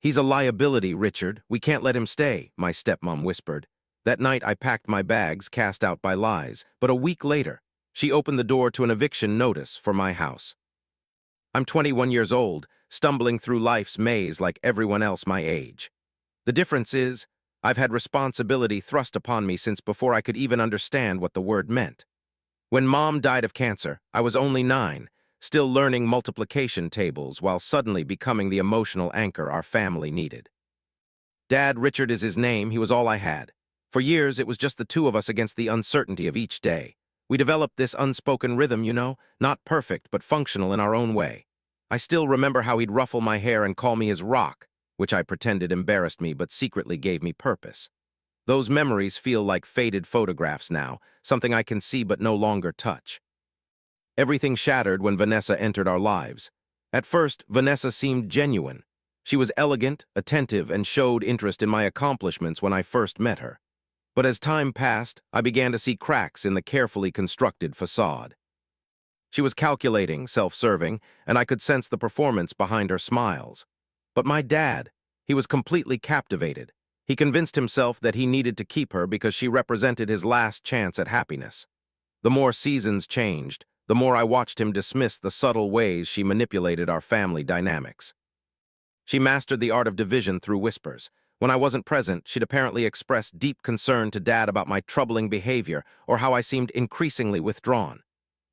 "He's a liability, Richard. We can't let him stay," my stepmom whispered. That night I packed my bags, cast out by lies, but a week later, she opened the door to an eviction notice for my house. I'm 21 years old, stumbling through life's maze like everyone else my age. The difference is, I've had responsibility thrust upon me since before I could even understand what the word meant. When Mom died of cancer, I was only 9, still learning multiplication tables while suddenly becoming the emotional anchor our family needed. Dad, Richard is his name, he was all I had. For years, it was just the two of us against the uncertainty of each day. We developed this unspoken rhythm, not perfect but functional in our own way. I still remember how he'd ruffle my hair and call me his rock, which I pretended embarrassed me but secretly gave me purpose. Those memories feel like faded photographs now, something I can see but no longer touch. Everything shattered when Vanessa entered our lives. At first, Vanessa seemed genuine. She was elegant, attentive, and showed interest in my accomplishments when I first met her. But as time passed, I began to see cracks in the carefully constructed facade. She was calculating, self-serving, and I could sense the performance behind her smiles. But my dad, he was completely captivated. He convinced himself that he needed to keep her because she represented his last chance at happiness. The more seasons changed, the more I watched him dismiss the subtle ways she manipulated our family dynamics. She mastered the art of division through whispers. When I wasn't present, she'd apparently express deep concern to Dad about my troubling behavior or how I seemed increasingly withdrawn.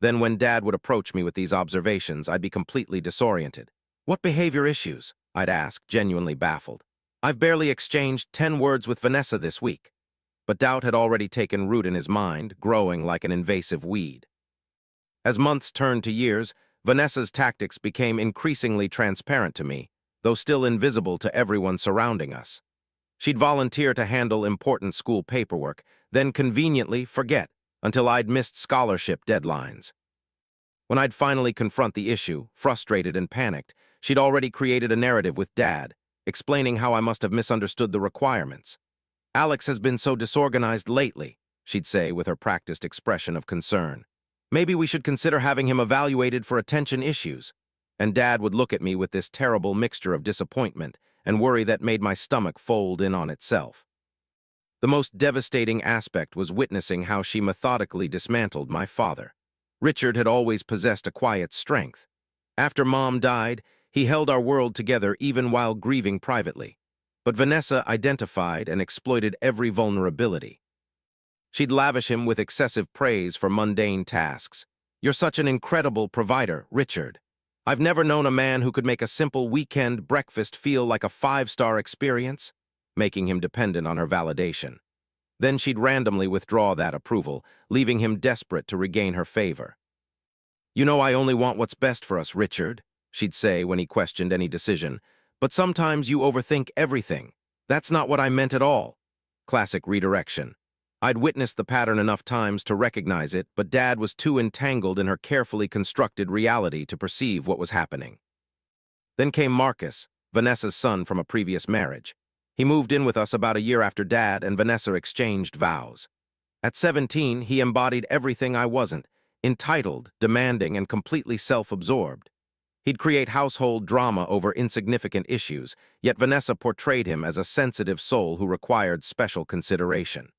Then when Dad would approach me with these observations, I'd be completely disoriented. "What behavior issues?" I'd ask, genuinely baffled. "I've barely exchanged 10 words with Vanessa this week." But doubt had already taken root in his mind, growing like an invasive weed. As months turned to years, Vanessa's tactics became increasingly transparent to me, though still invisible to everyone surrounding us. She'd volunteer to handle important school paperwork, then conveniently forget until I'd missed scholarship deadlines. When I'd finally confront the issue, frustrated and panicked, she'd already created a narrative with Dad, explaining how I must have misunderstood the requirements. "Alex has been so disorganized lately," she'd say with her practiced expression of concern. "Maybe we should consider having him evaluated for attention issues." And Dad would look at me with this terrible mixture of disappointment and worry that made my stomach fold in on itself. The most devastating aspect was witnessing how she methodically dismantled my father. Richard had always possessed a quiet strength. After Mom died, he held our world together even while grieving privately. But Vanessa identified and exploited every vulnerability. She'd lavish him with excessive praise for mundane tasks. "You're such an incredible provider, Richard. I've never known a man who could make a simple weekend breakfast feel like a 5-star experience," making him dependent on her validation. Then she'd randomly withdraw that approval, leaving him desperate to regain her favor. "You know I only want what's best for us, Richard," she'd say when he questioned any decision. "But sometimes you overthink everything. That's not what I meant at all." Classic redirection. I'd witnessed the pattern enough times to recognize it, but Dad was too entangled in her carefully constructed reality to perceive what was happening. Then came Marcus, Vanessa's son from a previous marriage. He moved in with us about a year after Dad and Vanessa exchanged vows. At 17, he embodied everything I wasn't: entitled, demanding, and completely self-absorbed. He'd create household drama over insignificant issues, yet Vanessa portrayed him as a sensitive soul who required special consideration.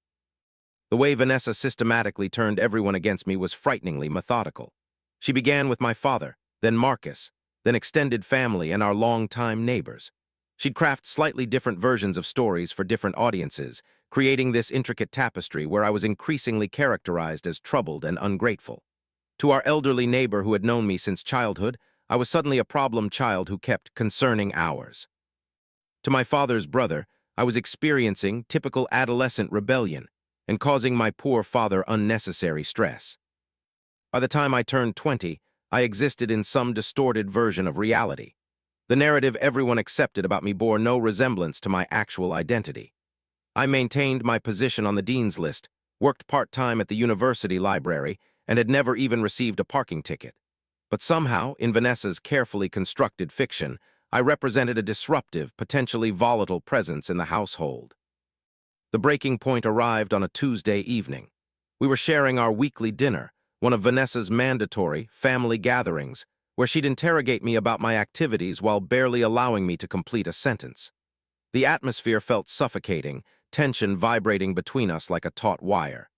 The way Vanessa systematically turned everyone against me was frighteningly methodical. She began with my father, then Marcus, then extended family and our longtime neighbors. She'd craft slightly different versions of stories for different audiences, creating this intricate tapestry where I was increasingly characterized as troubled and ungrateful. To our elderly neighbor who had known me since childhood, I was suddenly a problem child who kept concerning hours. To my father's brother, I was experiencing typical adolescent rebellion and causing my poor father unnecessary stress. By the time I turned 20, I existed in some distorted version of reality. The narrative everyone accepted about me bore no resemblance to my actual identity. I maintained my position on the dean's list, worked part-time at the university library, and had never even received a parking ticket. But somehow, in Vanessa's carefully constructed fiction, I represented a disruptive, potentially volatile presence in the household. The breaking point arrived on a Tuesday evening. We were sharing our weekly dinner, one of Vanessa's mandatory family gatherings, where she'd interrogate me about my activities while barely allowing me to complete a sentence. The atmosphere felt suffocating, tension vibrating between us like a taut wire.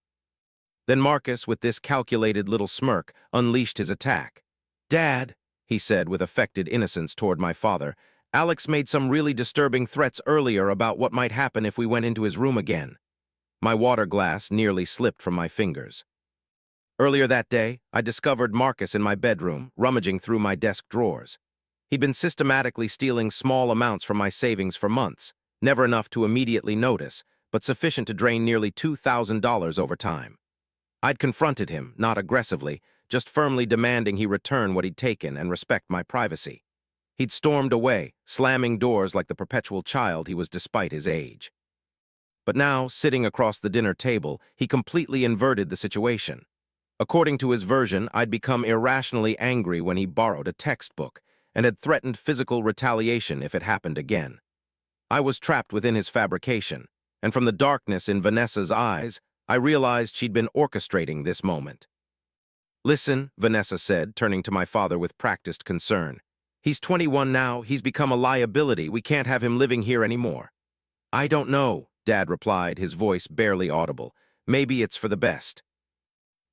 Then Marcus, with this calculated little smirk, unleashed his attack. "Dad," he said with affected innocence toward my father, "Alex made some really disturbing threats earlier about what might happen if we went into his room again." My water glass nearly slipped from my fingers. Earlier that day, I discovered Marcus in my bedroom, rummaging through my desk drawers. He'd been systematically stealing small amounts from my savings for months, never enough to immediately notice, but sufficient to drain nearly $2,000 over time. I'd confronted him, not aggressively, just firmly demanding he return what he'd taken and respect my privacy. He'd stormed away, slamming doors like the perpetual child he was despite his age. But now, sitting across the dinner table, he completely inverted the situation. According to his version, I'd become irrationally angry when he borrowed a textbook and had threatened physical retaliation if it happened again. I was trapped within his fabrication, and from the darkness in Vanessa's eyes, I realized she'd been orchestrating this moment. "Listen," Vanessa said, turning to my father with practiced concern. "He's 21 now, he's become a liability, we can't have him living here anymore." "I don't know," Dad replied, his voice barely audible. "Maybe it's for the best."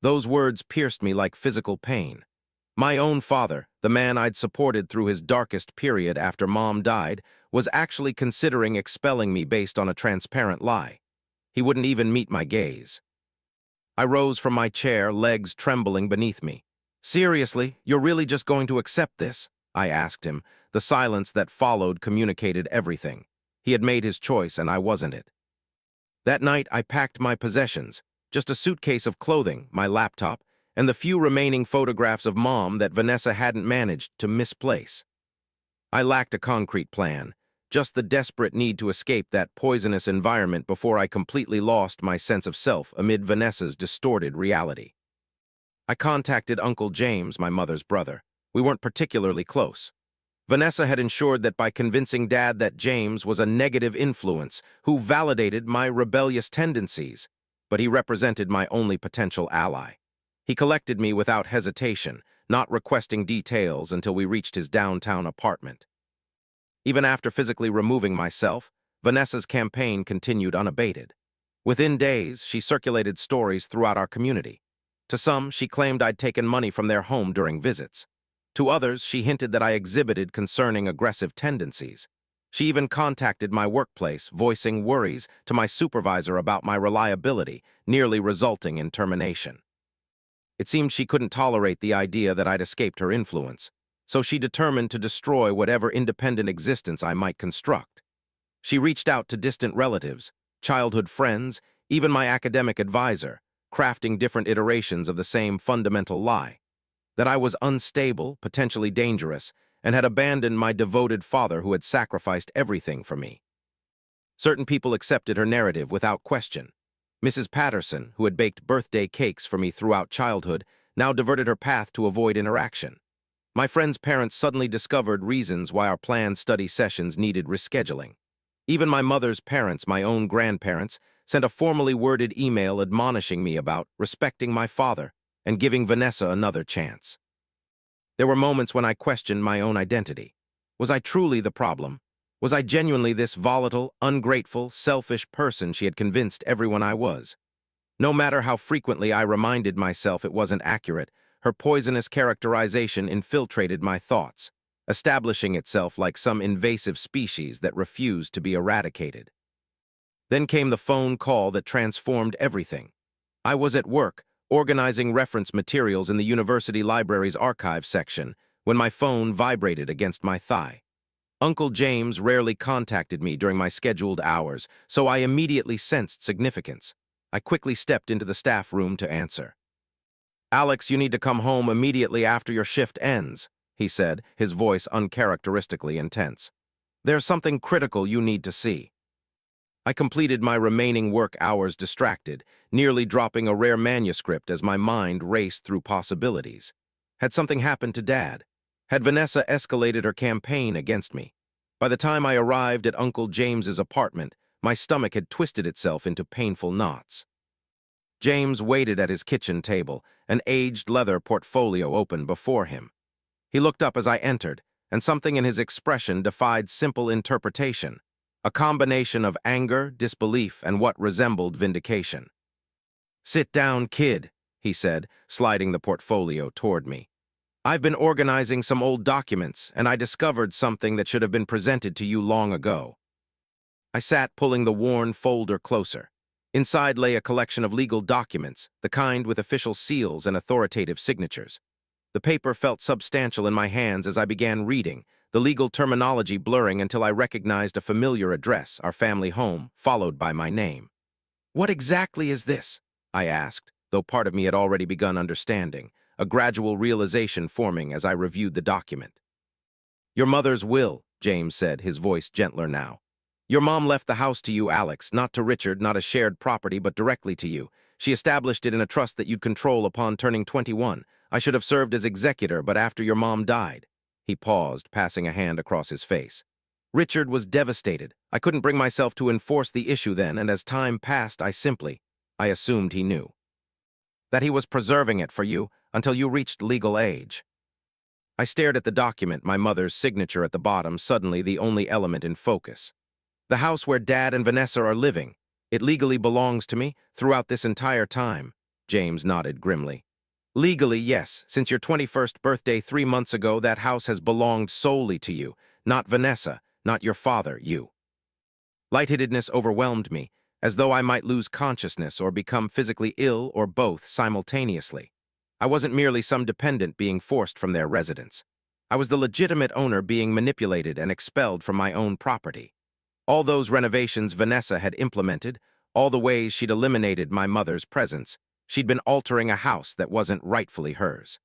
Those words pierced me like physical pain. My own father, the man I'd supported through his darkest period after Mom died, was actually considering expelling me based on a transparent lie. He wouldn't even meet my gaze. I rose from my chair, legs trembling beneath me. "Seriously, you're really just going to accept this?" I asked him. The silence that followed communicated everything. He had made his choice, and I wasn't it. That night, I packed my possessions, just a suitcase of clothing, my laptop, and the few remaining photographs of Mom that Vanessa hadn't managed to misplace. I lacked a concrete plan, just the desperate need to escape that poisonous environment before I completely lost my sense of self amid Vanessa's distorted reality. I contacted Uncle James, my mother's brother. We weren't particularly close. Vanessa had ensured that by convincing Dad that James was a negative influence who validated my rebellious tendencies, but he represented my only potential ally. He collected me without hesitation, not requesting details until we reached his downtown apartment. Even after physically removing myself, Vanessa's campaign continued unabated. Within days, she circulated stories throughout our community. To some, she claimed I'd taken money from their home during visits. To others, she hinted that I exhibited concerning aggressive tendencies. She even contacted my workplace, voicing worries to my supervisor about my reliability, nearly resulting in termination. It seemed she couldn't tolerate the idea that I'd escaped her influence, so she determined to destroy whatever independent existence I might construct. She reached out to distant relatives, childhood friends, even my academic advisor, crafting different iterations of the same fundamental lie: that I was unstable, potentially dangerous, and had abandoned my devoted father who had sacrificed everything for me. Certain people accepted her narrative without question. Mrs. Patterson, who had baked birthday cakes for me throughout childhood, now diverted her path to avoid interaction. My friend's parents suddenly discovered reasons why our planned study sessions needed rescheduling. Even my mother's parents, my own grandparents, sent a formally worded email admonishing me about respecting my father and giving Vanessa another chance. There were moments when I questioned my own identity. Was I truly the problem? Was I genuinely this volatile, ungrateful, selfish person she had convinced everyone I was? No matter how frequently I reminded myself it wasn't accurate, her poisonous characterization infiltrated my thoughts, establishing itself like some invasive species that refused to be eradicated. Then came the phone call that transformed everything. I was at work, organizing reference materials in the university library's archive section, when my phone vibrated against my thigh. Uncle James rarely contacted me during my scheduled hours, so I immediately sensed significance. I quickly stepped into the staff room to answer. "Alex, you need to come home immediately after your shift ends," he said, his voice uncharacteristically intense. "There's something critical you need to see." I completed my remaining work hours distracted, nearly dropping a rare manuscript as my mind raced through possibilities. Had something happened to Dad? Had Vanessa escalated her campaign against me? By the time I arrived at Uncle James's apartment, my stomach had twisted itself into painful knots. James waited at his kitchen table, an aged leather portfolio open before him. He looked up as I entered, and something in his expression defied simple interpretation. a combination of anger, disbelief, and what resembled vindication. "Sit down, kid," he said, sliding the portfolio toward me. "I've been organizing some old documents, and I discovered something that should have been presented to you long ago." I sat, pulling the worn folder closer. Inside lay a collection of legal documents, the kind with official seals and authoritative signatures. The paper felt substantial in my hands as I began reading, the legal terminology blurring until I recognized a familiar address, our family home, followed by my name. "What exactly is this?" I asked, though part of me had already begun understanding, a gradual realization forming as I reviewed the document. "Your mother's will," James said, his voice gentler now. "Your mom left the house to you, Alex, not to Richard, not as shared property, but directly to you. She established it in a trust that you'd control upon turning 21. I should have served as executor, but after your mom died." He paused, passing a hand across his face. "Richard was devastated. I couldn't bring myself to enforce the issue then, and as time passed, I assumed he knew. That he was preserving it for you until you reached legal age." I stared at the document, my mother's signature at the bottom, suddenly the only element in focus. "The house where Dad and Vanessa are living. It legally belongs to me throughout this entire time," James nodded grimly. "Legally, yes. Since your 21st birthday 3 months ago, that house has belonged solely to you, not Vanessa, not your father, you." Lightheadedness overwhelmed me, as though I might lose consciousness or become physically ill or both simultaneously. I wasn't merely some dependent being forced from their residence. I was the legitimate owner being manipulated and expelled from my own property. All those renovations Vanessa had implemented, all the ways she'd eliminated my mother's presence, she'd been altering a house that wasn't rightfully hers.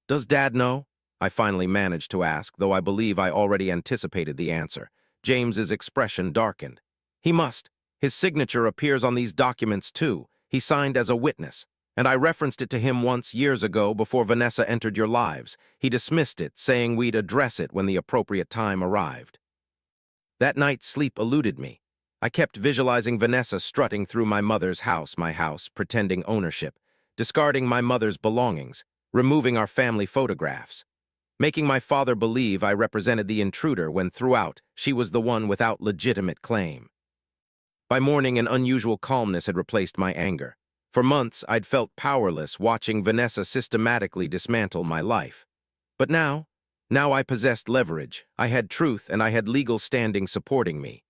"Does Dad know?" I finally managed to ask, though I believe I already anticipated the answer. James's expression darkened. "He must. His signature appears on these documents too. He signed as a witness, and I referenced it to him once years ago before Vanessa entered your lives. He dismissed it, saying we'd address it when the appropriate time arrived." That night, sleep eluded me. I kept visualizing Vanessa strutting through my mother's house, pretending ownership, discarding my mother's belongings, removing our family photographs, making my father believe I represented the intruder when throughout she was the one without legitimate claim. By morning, an unusual calmness had replaced my anger. For months, I'd felt powerless watching Vanessa systematically dismantle my life. But now I possessed leverage, I had truth, and I had legal standing supporting me.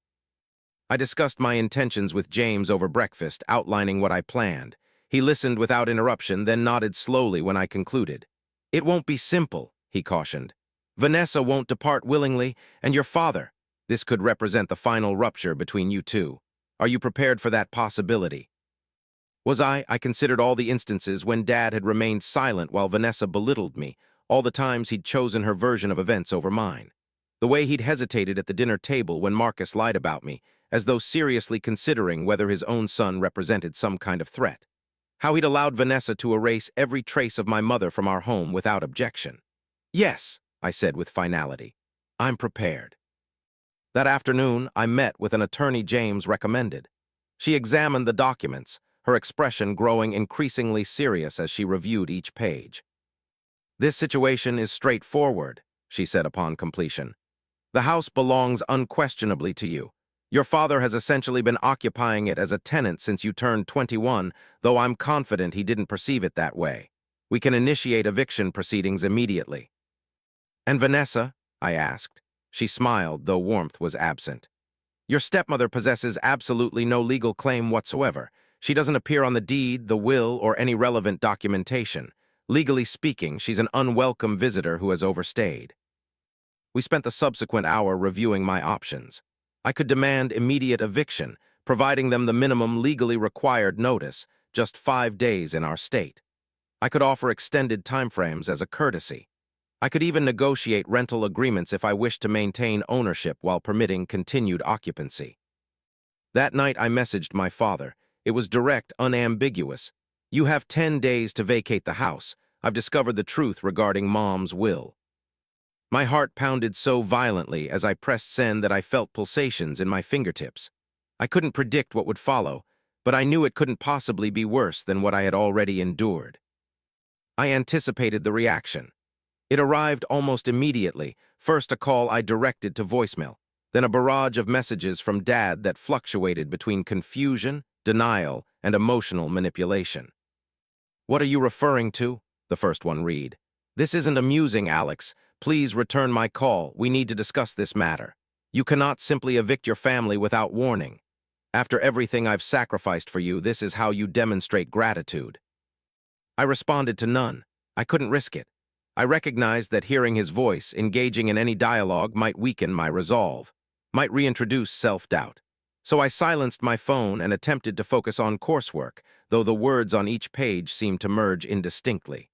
I discussed my intentions with James over breakfast, outlining what I planned. He listened without interruption, then nodded slowly when I concluded. "It won't be simple," he cautioned. "Vanessa won't depart willingly, and your father. This could represent the final rupture between you two. Are you prepared for that possibility?" I considered all the instances when Dad had remained silent while Vanessa belittled me, all the times he'd chosen her version of events over mine. The way he'd hesitated at the dinner table when Marcus lied about me, as though seriously considering whether his own son represented some kind of threat. How he'd allowed Vanessa to erase every trace of my mother from our home without objection. "Yes," I said with finality. "I'm prepared." That afternoon, I met with an attorney James recommended. She examined the documents, her expression growing increasingly serious as she reviewed each page. "This situation is straightforward," she said upon completion. "The house belongs unquestionably to you. Your father has essentially been occupying it as a tenant since you turned 21, though I'm confident he didn't perceive it that way. We can initiate eviction proceedings immediately." "And Vanessa?" I asked. She smiled, though warmth was absent. "Your stepmother possesses absolutely no legal claim whatsoever. She doesn't appear on the deed, the will, or any relevant documentation. Legally speaking, she's an unwelcome visitor who has overstayed." We spent the subsequent hour reviewing my options. I could demand immediate eviction, providing them the minimum legally required notice, just 5 days in our state. I could offer extended timeframes as a courtesy. I could even negotiate rental agreements if I wished to maintain ownership while permitting continued occupancy. That night, I messaged my father. It was direct, unambiguous. "You have 10 days to vacate the house. I've discovered the truth regarding Mom's will." My heart pounded so violently as I pressed send that I felt pulsations in my fingertips. I couldn't predict what would follow, but I knew it couldn't possibly be worse than what I had already endured. I anticipated the reaction. It arrived almost immediately, first a call I directed to voicemail. then a barrage of messages from Dad that fluctuated between confusion, denial, and emotional manipulation. "What are you referring to?" the first one read. "This isn't amusing, Alex. Please return my call. We need to discuss this matter. You cannot simply evict your family without warning. After everything I've sacrificed for you, this is how you demonstrate gratitude." I responded to none. I couldn't risk it. I recognized that hearing his voice, engaging in any dialogue, might weaken my resolve, might reintroduce self-doubt. So I silenced my phone and attempted to focus on coursework, though the words on each page seemed to merge indistinctly.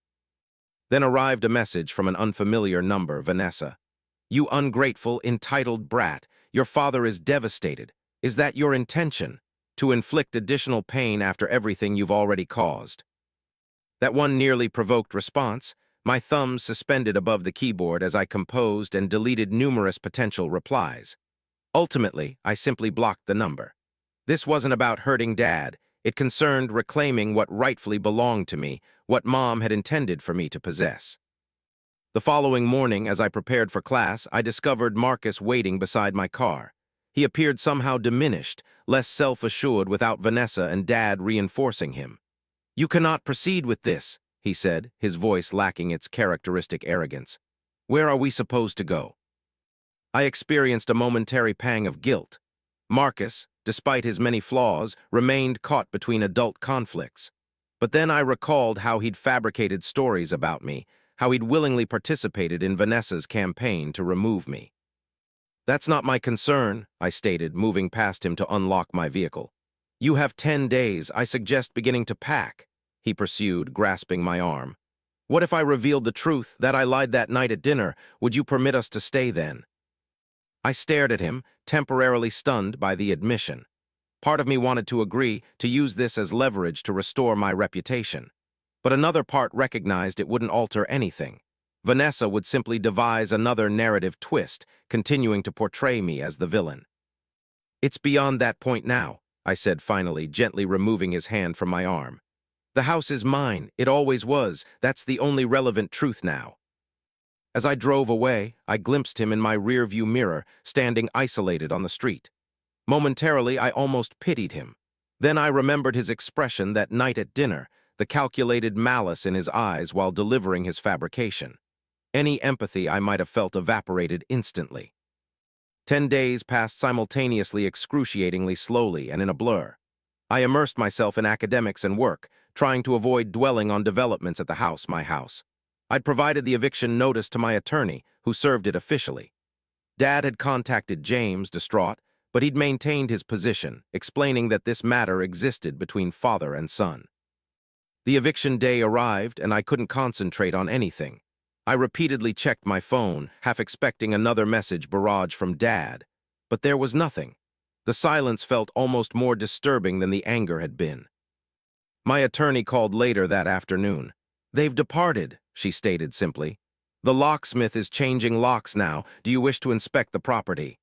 Then arrived a message from an unfamiliar number, Vanessa. "You ungrateful, entitled brat. Your father is devastated. Is that your intention? To inflict additional pain after everything you've already caused?" That one nearly provoked response, my thumbs suspended above the keyboard as I composed and deleted numerous potential replies. Ultimately, I simply blocked the number. This wasn't about hurting Dad. It concerned reclaiming what rightfully belonged to me, what Mom had intended for me to possess. The following morning, as I prepared for class, I discovered Marcus waiting beside my car. He appeared somehow diminished, less self-assured without Vanessa and Dad reinforcing him. "You cannot proceed with this," he said, his voice lacking its characteristic arrogance. "Where are we supposed to go?" I experienced a momentary pang of guilt. Marcus, despite his many flaws, remained caught between adult conflicts. But then I recalled how he'd fabricated stories about me, how he'd willingly participated in Vanessa's campaign to remove me. "That's not my concern," I stated, moving past him to unlock my vehicle. "You have 10 days. I suggest beginning to pack," he pursued, grasping my arm. "What if I revealed the truth, that I lied that night at dinner? Would you permit us to stay then?" I stared at him, temporarily stunned by the admission. Part of me wanted to agree, to use this as leverage to restore my reputation. But another part recognized it wouldn't alter anything. Vanessa would simply devise another narrative twist, continuing to portray me as the villain. "It's beyond that point now," I said finally, gently removing his hand from my arm. "The house is mine. It always was. That's the only relevant truth now." As I drove away, I glimpsed him in my rearview mirror, standing isolated on the street. Momentarily, I almost pitied him. Then I remembered his expression that night at dinner, the calculated malice in his eyes while delivering his fabrication. Any empathy I might have felt evaporated instantly. 10 days passed simultaneously, excruciatingly slowly and in a blur. I immersed myself in academics and work, trying to avoid dwelling on developments at the house, my house. I'd provided the eviction notice to my attorney, who served it officially. Dad had contacted James, distraught, but he'd maintained his position, explaining that this matter existed between father and son. The eviction day arrived, and I couldn't concentrate on anything. I repeatedly checked my phone, half expecting another message barrage from Dad, but there was nothing. The silence felt almost more disturbing than the anger had been. My attorney called later that afternoon. "They've departed," she stated simply. "The locksmith is changing locks now. Do you wish to inspect the property?"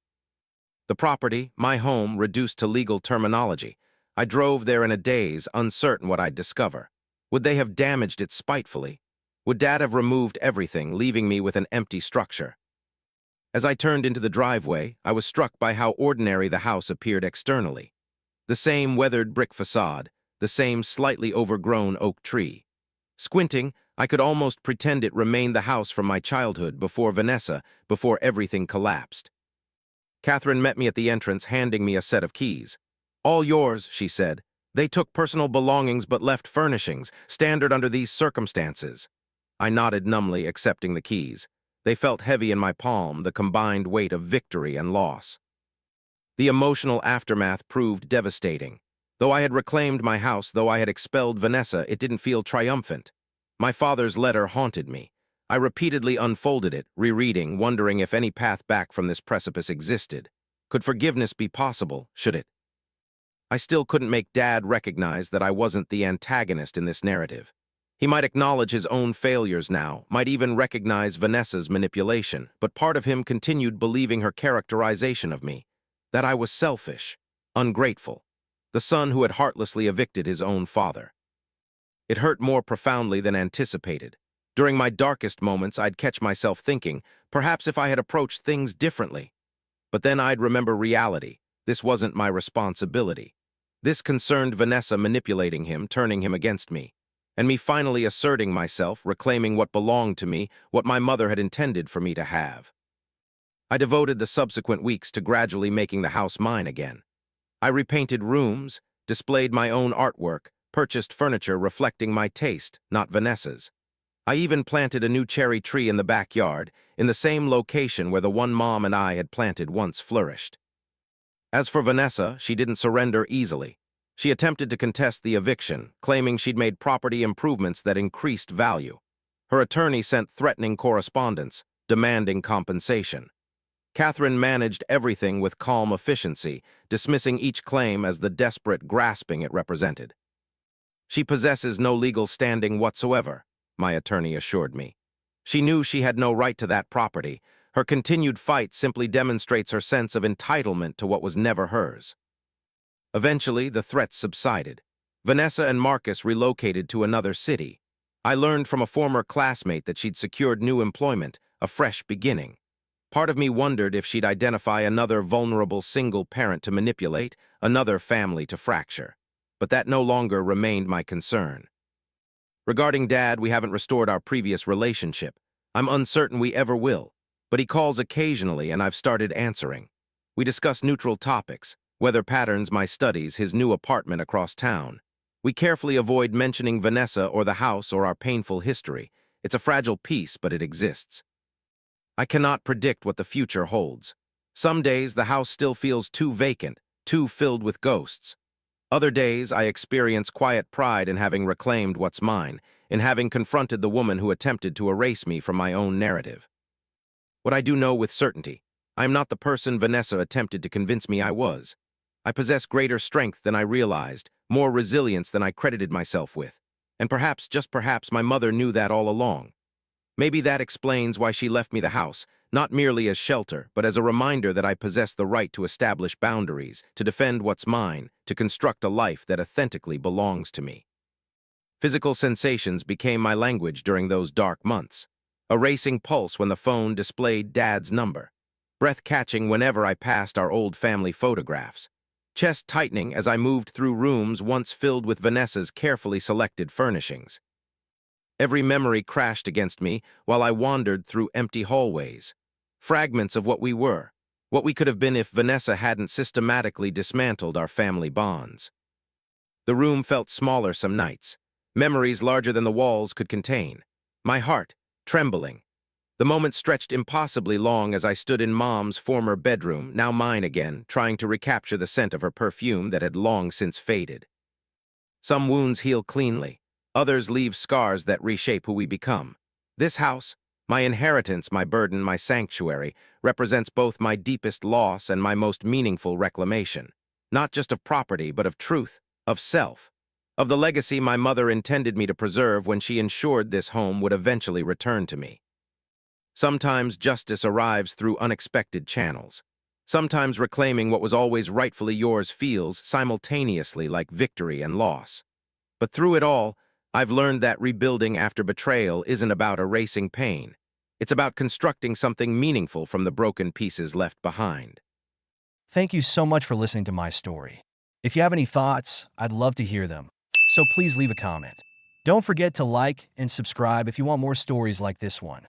The property, my home, reduced to legal terminology. I drove there in a daze, uncertain what I'd discover. Would they have damaged it spitefully? Would Dad have removed everything, leaving me with an empty structure? As I turned into the driveway, I was struck by how ordinary the house appeared externally. The same weathered brick facade, the same slightly overgrown oak tree. Squinting, I could almost pretend it remained the house from my childhood before Vanessa, before everything collapsed. Catherine met me at the entrance, handing me a set of keys. "All yours," she said. "They took personal belongings but left furnishings, standard under these circumstances." I nodded numbly, accepting the keys. They felt heavy in my palm, the combined weight of victory and loss. The emotional aftermath proved devastating. Though I had reclaimed my house, though I had expelled Vanessa, it didn't feel triumphant. My father's letter haunted me. I repeatedly unfolded it, rereading, wondering if any path back from this precipice existed. Could forgiveness be possible, should it? I still couldn't make Dad recognize that I wasn't the antagonist in this narrative. He might acknowledge his own failures now, might even recognize Vanessa's manipulation, but part of him continued believing her characterization of me, that I was selfish, ungrateful, the son who had heartlessly evicted his own father. It hurt more profoundly than anticipated. During my darkest moments, I'd catch myself thinking, perhaps if I had approached things differently. But then I'd remember reality. This wasn't my responsibility. This concerned Vanessa manipulating him, turning him against me, and me finally asserting myself, reclaiming what belonged to me, what my mother had intended for me to have. I devoted the subsequent weeks to gradually making the house mine again. I repainted rooms, displayed my own artwork, purchased furniture reflecting my taste, not Vanessa's. I even planted a new cherry tree in the backyard, in the same location where the one Mom and I had planted once flourished. As for Vanessa, she didn't surrender easily. She attempted to contest the eviction, claiming she'd made property improvements that increased value. Her attorney sent threatening correspondence, demanding compensation. Catherine managed everything with calm efficiency, dismissing each claim as the desperate grasping it represented. She possesses no legal standing whatsoever, my attorney assured me. She knew she had no right to that property. Her continued fight simply demonstrates her sense of entitlement to what was never hers. Eventually, the threats subsided. Vanessa and Marcus relocated to another city. I learned from a former classmate that she'd secured new employment, a fresh beginning. Part of me wondered if she'd identify another vulnerable single parent to manipulate, another family to fracture. But that no longer remained my concern. Regarding Dad, we haven't restored our previous relationship. I'm uncertain we ever will, but he calls occasionally and I've started answering. We discuss neutral topics, weather patterns, my studies, his new apartment across town. We carefully avoid mentioning Vanessa or the house or our painful history. It's a fragile piece, but it exists. I cannot predict what the future holds. Some days the house still feels too vacant, too filled with ghosts. Other days I experience quiet pride in having reclaimed what's mine, in having confronted the woman who attempted to erase me from my own narrative. What I do know with certainty, I am not the person Vanessa attempted to convince me I was. I possess greater strength than I realized, more resilience than I credited myself with. And perhaps, just perhaps, my mother knew that all along. Maybe that explains why she left me the house, not merely as shelter, but as a reminder that I possess the right to establish boundaries, to defend what's mine, to construct a life that authentically belongs to me. Physical sensations became my language during those dark months. A racing pulse when the phone displayed Dad's number. Breath catching whenever I passed our old family photographs. Chest tightening as I moved through rooms once filled with Vanessa's carefully selected furnishings. Every memory crashed against me while I wandered through empty hallways. Fragments of what we were, what we could have been if Vanessa hadn't systematically dismantled our family bonds. The room felt smaller some nights, memories larger than the walls could contain. My heart, trembling. The moment stretched impossibly long as I stood in Mom's former bedroom, now mine again, trying to recapture the scent of her perfume that had long since faded. Some wounds heal cleanly. Others leave scars that reshape who we become. This house, my inheritance, my burden, my sanctuary, represents both my deepest loss and my most meaningful reclamation. Not just of property, but of truth, of self, of the legacy my mother intended me to preserve when she ensured this home would eventually return to me. Sometimes justice arrives through unexpected channels. Sometimes reclaiming what was always rightfully yours feels simultaneously like victory and loss. But through it all, I've learned that rebuilding after betrayal isn't about erasing pain. It's about constructing something meaningful from the broken pieces left behind. Thank you so much for listening to my story. If you have any thoughts, I'd love to hear them. So please leave a comment. Don't forget to like and subscribe if you want more stories like this one.